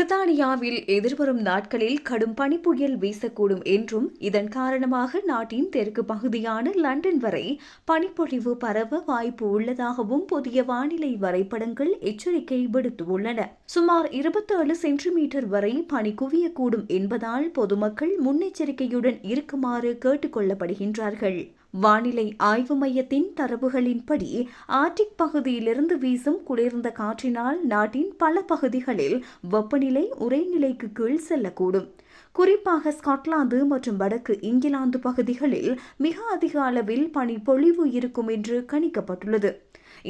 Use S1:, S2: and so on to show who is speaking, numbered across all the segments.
S1: பிரித்தானியாவில் எதிர்வரும் நாட்களில் கடும் பனிப்புயல் வீசக்கூடும் என்றும் இதன் காரணமாக நாட்டின் தெற்கு பகுதியான லண்டன் வரை பனிப்பொழிவு பரவ வாய்ப்பு உள்ளதாகவும் புதிய வானிலை வரைபடங்கள் எச்சரிக்கை விடுத்துள்ளன. சுமார் 27 சென்டிமீட்டர் வரை பனி குவியக்கூடும் என்பதால் பொதுமக்கள் முன்னெச்சரிக்கையுடன் இருக்குமாறு கேட்டுக் கொள்ளப்படுகின்றார்கள். வானிலை ஆய்வு மையத்தின் தரவுகளின்படி ஆர்டிக் பகுதியிலிருந்து வீசும் குளிர்ந்த காற்றினால் நாட்டின் பல பகுதிகளில் வெப்பநிலை உறைநிலைக்கு கீழ் செல்லக்கூடும். குறிப்பாக ஸ்காட்லாந்து மற்றும் வடக்கு இங்கிலாந்து பகுதிகளில் மிக அதிக அளவில் பனிப்பொழிவு இருக்கும் என்று கணிக்கப்பட்டுள்ளது.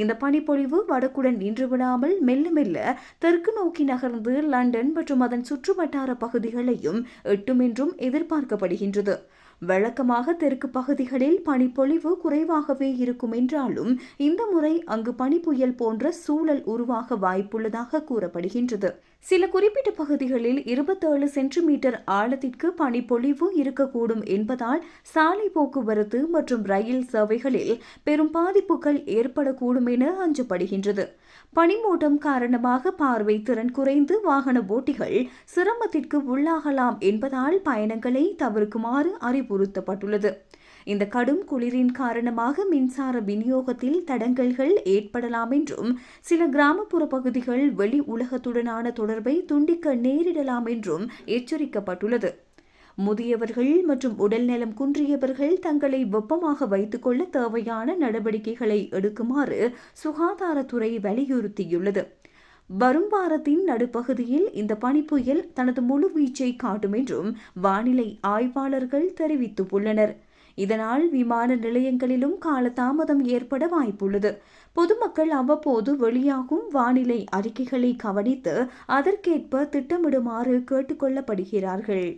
S1: இந்த பனிப்பொழிவு வடக்குடன் நின்றுவிடாமல் மெல்ல மெல்ல தெற்கு நோக்கி நகர்ந்து லண்டன் மற்றும் அதன் சுற்றுவட்டார பகுதிகளையும் எட்டும் என்றும் எதிர்பார்க்கப்படுகின்றது. வழக்கமாக தெற்கு பகுதிகளில் பனிப்பொழிவு குறைவாகவே இருக்கும் என்றாலும் இந்த முறை அங்கு பனிப்புயல் போன்ற சூழல் உருவாக வாய்ப்புள்ளதாக கூறப்படுகின்றது. சில குறிப்பிட்ட பகுதிகளில் 27 சென்டிமீட்டர் ஆழத்திற்கு பனிப்பொழிவு இருக்கக்கூடும் என்பதால் சாலை போக்குவரத்து மற்றும் ரயில் சேவைகளில் பெரும் பாதிப்புகள் ஏற்படக்கூடும் என அஞ்சப்படுகின்றது. பனிமூட்டம் காரணமாக பார்வை திறன் குறைந்து வாகன ஓட்டிகள் சிரமத்திற்கு உள்ளாகலாம் என்பதால் பயணங்களை தவிர்க்குமாறு அறிவுறுத்தப்பட்டுள்ளது. இந்த கடும் குளிரின் காரணமாக மின்சார விநியோகத்தில் தடங்கல்கள் ஏற்படலாம் என்றும் சில கிராமப்புற பகுதிகள் வெளி உலகத்துடனான தொடர்பை துண்டிக்க நேரிடலாம் என்றும் எச்சரிக்கப்பட்டுள்ளது. முதியவர்கள் மற்றும் உடல்நலம் குன்றியவர்கள் தங்களை வெப்பமாக வைத்துக் கொள்ள தேவையான நடவடிக்கைகளை எடுக்குமாறு சுகாதாரத்துறை வலியுறுத்தியுள்ளது. வரும் வாரத்தின் நடுப்பகுதியில் இந்த பனிப்புயல் தனது முழு வீச்சை காட்டும் என்றும் வானிலை ஆய்வாளர்கள் தெரிவித்துள்ளனர். இதனால் விமான நிலையங்களிலும் காலதாமதம் ஏற்பட வாய்ப்புள்ளது. பொதுமக்கள் அவ்வப்போது வெளியாகும் வானிலை அறிக்கைகளை கவனித்து அதற்கேற்ப திட்டமிடுமாறு கேட்டுக் கொள்ளப்படுகிறார்கள்.